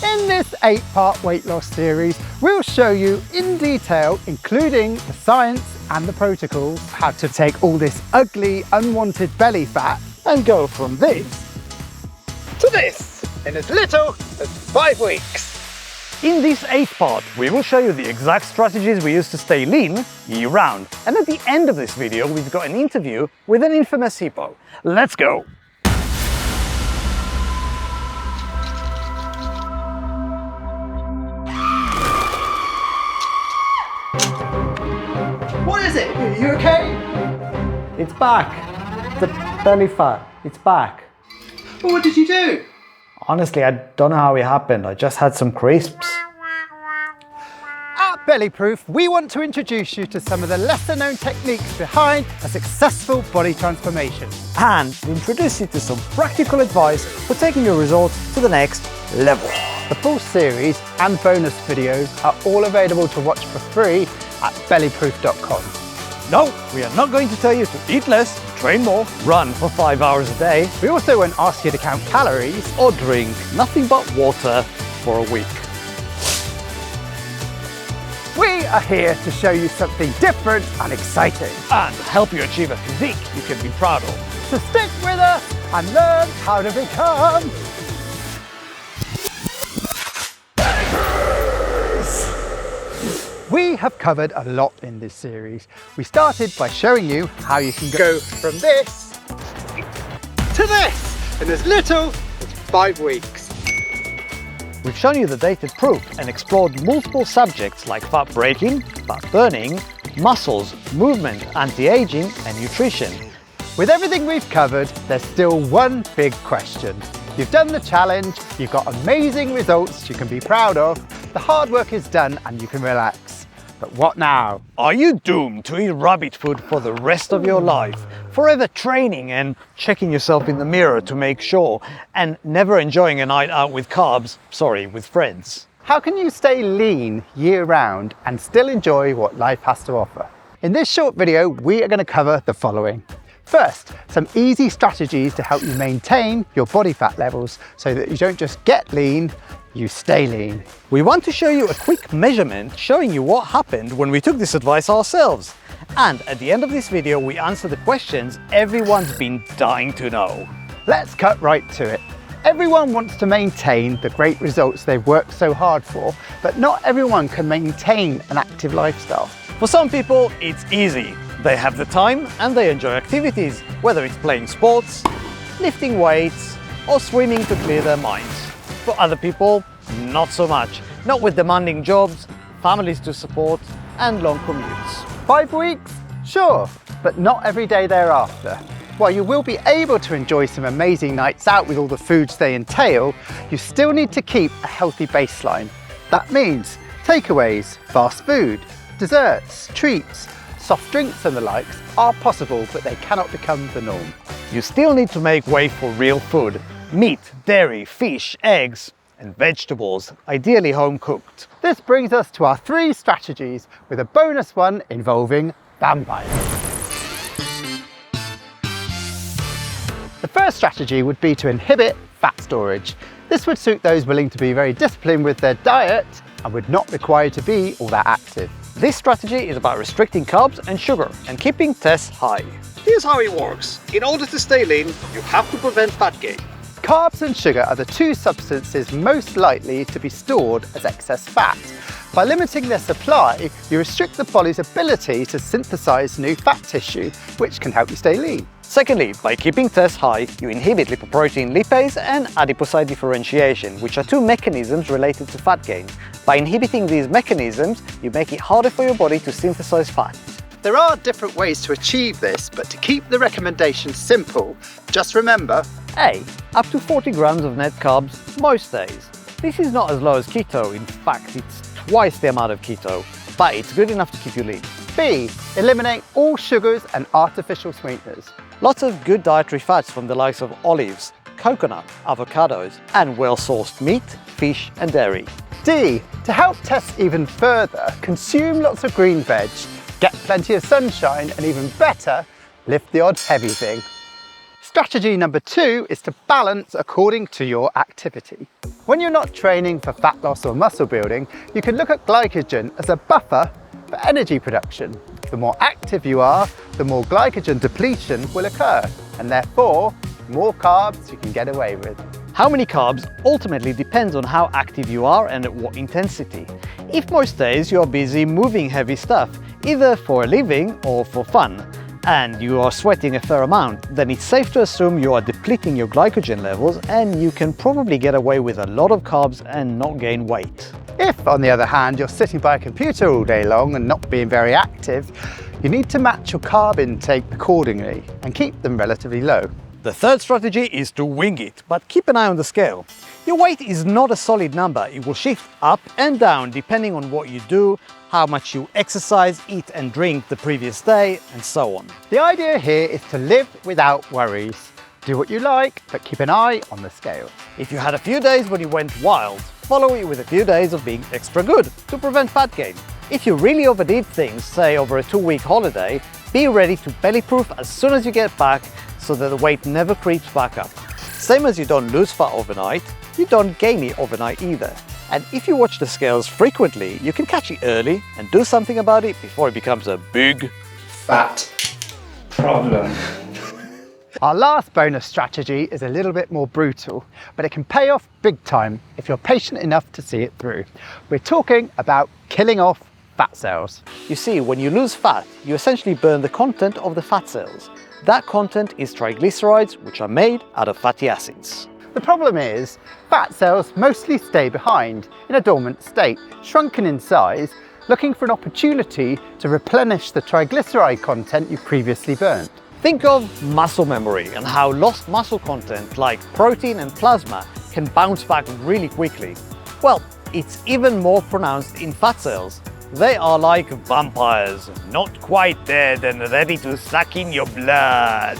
In this 8-part weight loss series, we'll show you in detail, including the science and the protocols, how to take all this ugly, unwanted belly fat and go from this to this in as little as 5 weeks. In this 8th part, we will show you the exact strategies we use to stay lean year-round. And at the end of this video, we've got an interview with an infamous hippo. Let's go! What is it? Are you okay? It's back. The belly fat. It's back. Well, what did you do? Honestly, I don't know how it happened. I just had some crisps. At Bellyproof, we want to introduce you to some of the lesser-known techniques behind a successful body transformation. And we introduce you to some practical advice for taking your results to the next level. The full series and bonus videos are all available to watch for free at bellyproof.com. No, we are not going to tell you to eat less, train more, run for 5 hours a day. We also won't ask you to count calories Or drink nothing but water for a week. We are here to show you something different and exciting. And help you achieve a physique you can be proud of. So stick with us and learn how to become We have covered a lot in this series. We started by showing you how you can go from this to this in as little as 5 weeks. We've shown you the data proof and explored multiple subjects like fat breaking, fat burning, muscles, movement, anti-aging and nutrition. With everything we've covered, there's still one big question. You've done the challenge, you've got amazing results you can be proud of, the hard work is done and you can relax. But what now? Are you doomed to eat rabbit food for the rest of your life? Forever training and checking yourself in the mirror to make sure, and never enjoying a night out with with friends? How can you stay lean year-round and still enjoy what life has to offer? In this short video, we are going to cover the following. First, some easy strategies to help you maintain your body fat levels so that you don't just get lean, you stay lean. We want to show you a quick measurement showing you what happened when we took this advice ourselves. And at the end of this video, we answer the questions everyone's been dying to know. Let's cut right to it. Everyone wants to maintain the great results they've worked so hard for, but not everyone can maintain an active lifestyle. For some people, it's easy. They have the time and they enjoy activities, whether it's playing sports, lifting weights, or swimming to clear their minds. For other people, not so much. Not with demanding jobs, families to support, and long commutes. 5 weeks? Sure, but not every day thereafter. While you will be able to enjoy some amazing nights out with all the foods they entail, you still need to keep a healthy baseline. That means takeaways, fast food, desserts, treats, soft drinks and the likes are possible, but they cannot become the norm. You still need to make way for real food. Meat, dairy, fish, eggs, and vegetables, ideally home cooked. This brings us to our 3 strategies, with a bonus one involving vampires. The first strategy would be to inhibit fat storage. This would suit those willing to be very disciplined with their diet and would not require you to be all that active. This strategy is about restricting carbs and sugar and keeping tests high. Here's how it works. In order to stay lean, you have to prevent fat gain. Carbs and sugar are the 2 substances most likely to be stored as excess fat. By limiting their supply, you restrict the body's ability to synthesize new fat tissue, which can help you stay lean. Secondly, by keeping tests high, you inhibit lipoprotein lipase and adipocyte differentiation, which are 2 mechanisms related to fat gain. By inhibiting these mechanisms, you make it harder for your body to synthesize fat. There are different ways to achieve this, but to keep the recommendation simple, just remember A. Up to 40 grams of net carbs most days. This is not as low as keto, in fact it's twice the amount of keto, but it's good enough to keep you lean. B. Eliminate all sugars and artificial sweeteners. Lots of good dietary fats from the likes of olives, coconut, avocados, and well-sourced meat, fish and dairy. D. To help test even further, consume lots of green veg, get plenty of sunshine, and even better, lift the odd heavy thing. Strategy number 2 is to balance according to your activity. When you're not training for fat loss or muscle building, you can look at glycogen as a buffer for energy production. The more active you are, the more glycogen depletion will occur, and therefore, more carbs you can get away with. How many carbs ultimately depends on how active you are and at what intensity. If most days you are busy moving heavy stuff, either for a living or for fun, and you are sweating a fair amount, then it's safe to assume you are depleting your glycogen levels and you can probably get away with a lot of carbs and not gain weight. If, on the other hand, you're sitting by a computer all day long and not being very active, you need to match your carb intake accordingly and keep them relatively low. The third strategy is to wing it, but keep an eye on the scale. Your weight is not a solid number. It will shift up and down depending on what you do, how much you exercise, eat and drink the previous day, and so on. The idea here is to live without worries. Do what you like, but keep an eye on the scale. If you had a few days when you went wild, follow it with a few days of being extra good to prevent fat gain. If you really overdid things, say over a 2-week holiday, be ready to bellyproof as soon as you get back so that the weight never creeps back up. Same as you don't lose fat overnight, you don't gain it overnight either. And if you watch the scales frequently, you can catch it early and do something about it before it becomes a big fat problem. Our last bonus strategy is a little bit more brutal, but it can pay off big time if you're patient enough to see it through. We're talking about killing off fat cells. You see, when you lose fat, you essentially burn the content of the fat cells. That content is triglycerides, which are made out of fatty acids. The problem is, fat cells mostly stay behind in a dormant state, shrunken in size, looking for an opportunity to replenish the triglyceride content you previously burnt. Think of muscle memory and how lost muscle content like protein and plasma can bounce back really quickly. Well, it's even more pronounced in fat cells. They are like vampires, not quite dead and ready to suck in your blood.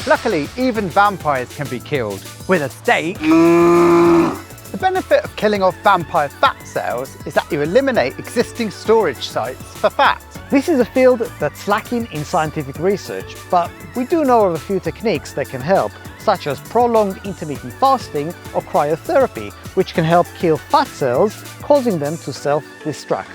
Luckily, even vampires can be killed with a steak. The benefit of killing off vampire fat cells is that you eliminate existing storage sites for fat. This is a field that's lacking in scientific research, but we do know of a few techniques that can help, such as prolonged intermittent fasting or cryotherapy, which can help kill fat cells, causing them to self-destruct,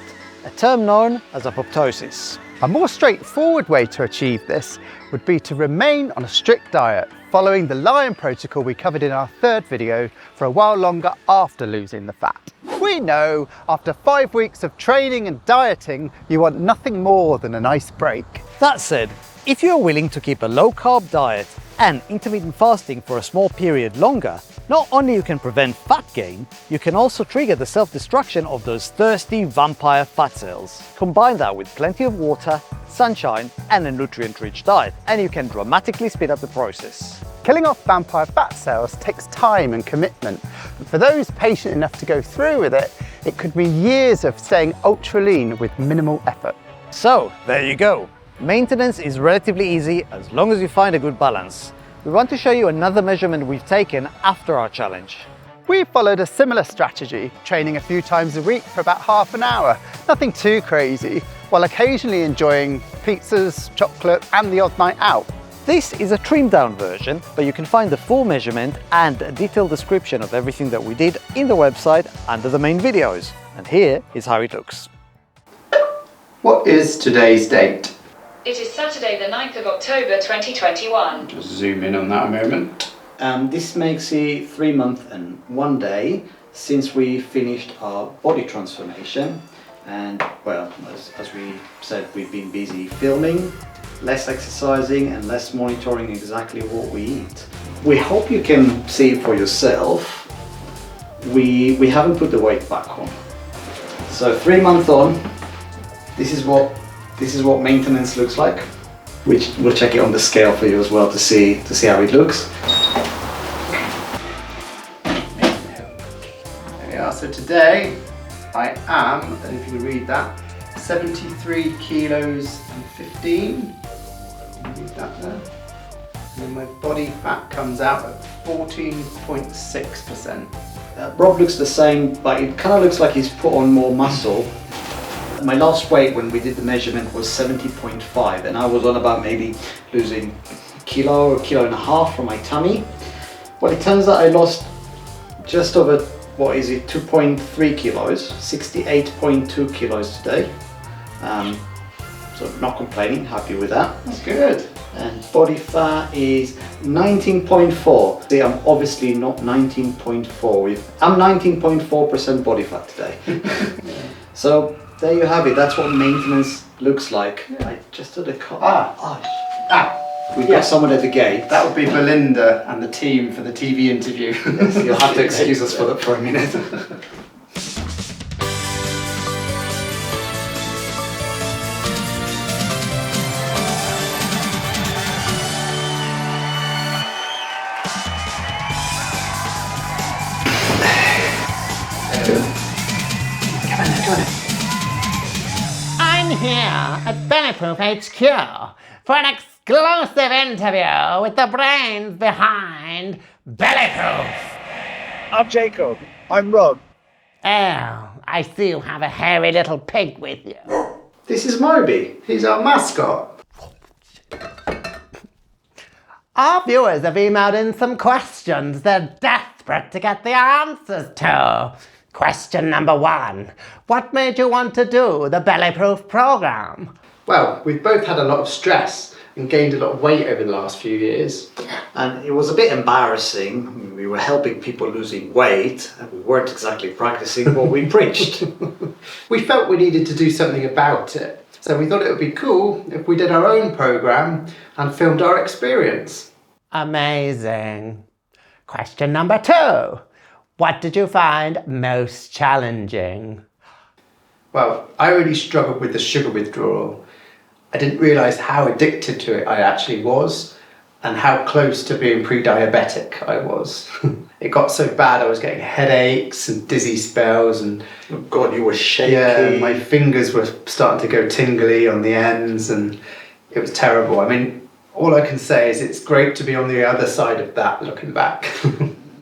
a term known as apoptosis. A more straightforward way to achieve this would be to remain on a strict diet, following the Lion protocol we covered in our third video, for a while longer after losing the fat. We know after 5 weeks of training and dieting, you want nothing more than a nice break. That said, if you're willing to keep a low-carb diet and intermittent fasting for a small period longer, not only you can prevent fat gain, you can also trigger the self-destruction of those thirsty vampire fat cells. Combine that with plenty of water, sunshine, and a nutrient-rich diet, and you can dramatically speed up the process. Killing off vampire fat cells takes time and commitment, but for those patient enough to go through with it, it could mean years of staying ultra lean with minimal effort. So, there you go. Maintenance is relatively easy as long as you find a good balance. We want to show you another measurement we've taken after our challenge. We followed a similar strategy, training a few times a week for about half an hour. Nothing too crazy, while occasionally enjoying pizzas, chocolate, and the odd night out. This is a trimmed down version, but you can find the full measurement and a detailed description of everything that we did in the website under the main videos. And here is how it looks. What is today's date? It is Saturday the 9th of October 2021. Just zoom in on that a moment. This makes it 3 months and 1 day since we finished our body transformation. And well, as we said, we've been busy filming, less exercising and less monitoring exactly what we eat. We hope you can see it for yourself. We haven't put the weight back on. So 3 months on, this is what maintenance looks like. Which we'll check it on the scale for you as well to see how it looks. There we are. So today I am, I don't know if you can read that, 73 kilos and 15. Read that there. And then my body fat comes out at 14.6%. Rob looks the same, but it kind of looks like he's put on more muscle. My last weight when we did the measurement was 70.5 and I was on about maybe losing kilo or kilo and a half from my tummy. Well, it turns out I lost just over, what is it, 2.3 kilos, 68.2 kilos today. So not complaining, happy with that. That's good. And body fat is 19.4. See, I'm obviously not 19.4. I'm 19.4% body fat today. So there you have it. That's what maintenance looks like. I just did a cut. We've got someone at the gate. That would be Belinda and the team for the TV interview. Yes, you'll have to excuse us for a minute. I'm here at Bellyproof HQ for an exclusive interview with the brains behind Bellyproof. I'm Jacob. I'm Rob. Oh, I see you have a hairy little pig with you. This is Moby. He's our mascot. Our viewers have emailed in some questions they're desperate to get the answers to. Question number 1. What made you want to do the Bellyproof program? Well, we've both had a lot of stress and gained a lot of weight over the last few years. And it was a bit embarrassing. We were helping people losing weight and we weren't exactly practicing what we preached. We felt we needed to do something about it. So we thought it would be cool if we did our own program and filmed our experience. Amazing. Question number 2. What did you find most challenging? Well, I really struggled with the sugar withdrawal. I didn't realise how addicted to it I actually was and how close to being pre-diabetic I was. It got so bad I was getting headaches and dizzy spells and Oh God, you were shaky. yeah, my fingers were starting to go tingly on the ends and it was terrible. I mean, all I can say is it's great to be on the other side of that looking back.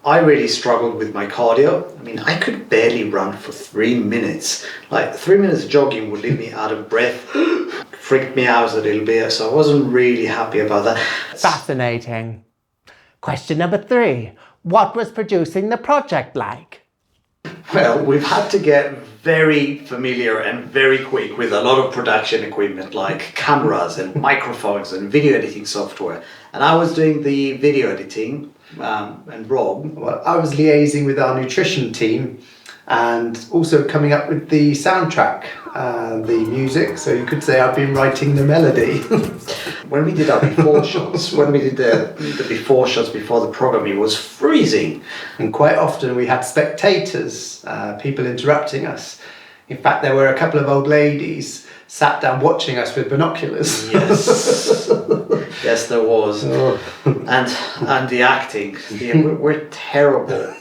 I really struggled with my cardio. I mean, I could barely run for 3 minutes. Like 3 minutes jogging would leave me out of breath, freaked me out a little bit, so I wasn't really happy about that. Fascinating. Question number 3. What was producing the project like? Well, we've had to get very familiar and very quick with a lot of production equipment like cameras and microphones and video editing software. And I was doing the video editing and Rob. Well, I was liaising with our nutrition team and also coming up with the soundtrack, the music, so you could say I've been writing the melody. When we did our before shots, when we did the before shots before the program, it was freezing. And quite often we had spectators, people interrupting us. In fact, there were a couple of old ladies sat down watching us with binoculars. Yes, yes, there was. Oh. And the acting, we're terrible.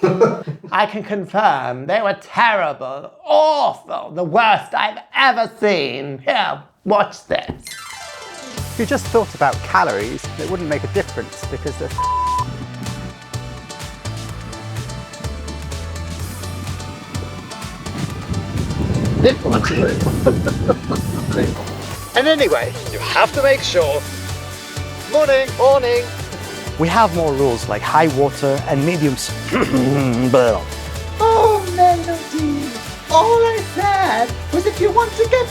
I can confirm they were terrible, awful, the worst I've ever seen. Here, watch this. If you just thought about calories, it wouldn't make a difference because they're And anyway, you have to make sure. Morning. We have more rules like high water and mediums. Oh, Melody, all I said was if you want to get...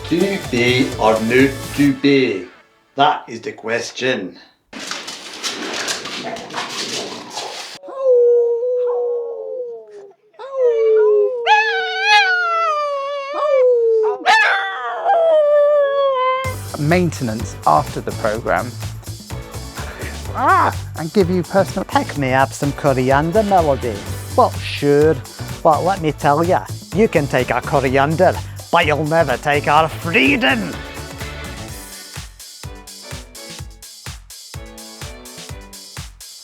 To be or not to be? That is the question. maintenance after the program. And give you personal... Pick me up some coriander, Melody. Well, sure, but let me tell you, you can take our coriander, but you'll never take our freedom.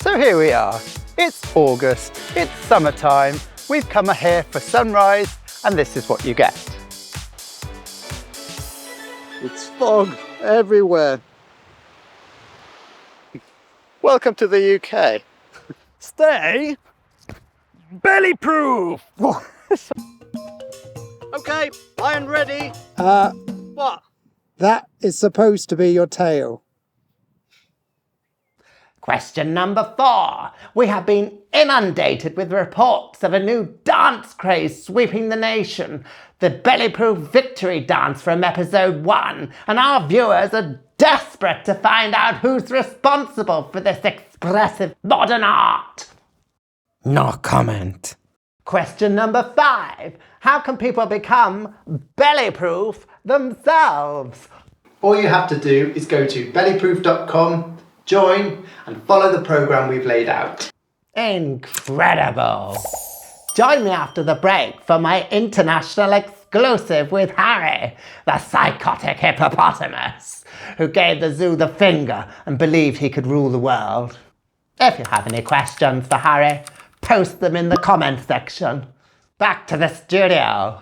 So here we are. It's August, it's summertime, we've come here for sunrise, and this is what you get. It's fog everywhere. Welcome to the UK. Stay belly-proof. Okay, iron ready. What? That is supposed to be your tail. Question number 4. We have been inundated with reports of a new dance craze sweeping the nation, the Bellyproof victory dance from episode 1, and our viewers are desperate to find out who's responsible for this expressive modern art. No comment. Question number 5. How can people become bellyproof themselves? All you have to do is go to bellyproof.com, join and follow the program we've laid out. Incredible! Join me after the break for my international exclusive with Harry, the psychotic hippopotamus, who gave the zoo the finger and believed he could rule the world. If you have any questions for Harry, post them in the comment section. Back to the studio.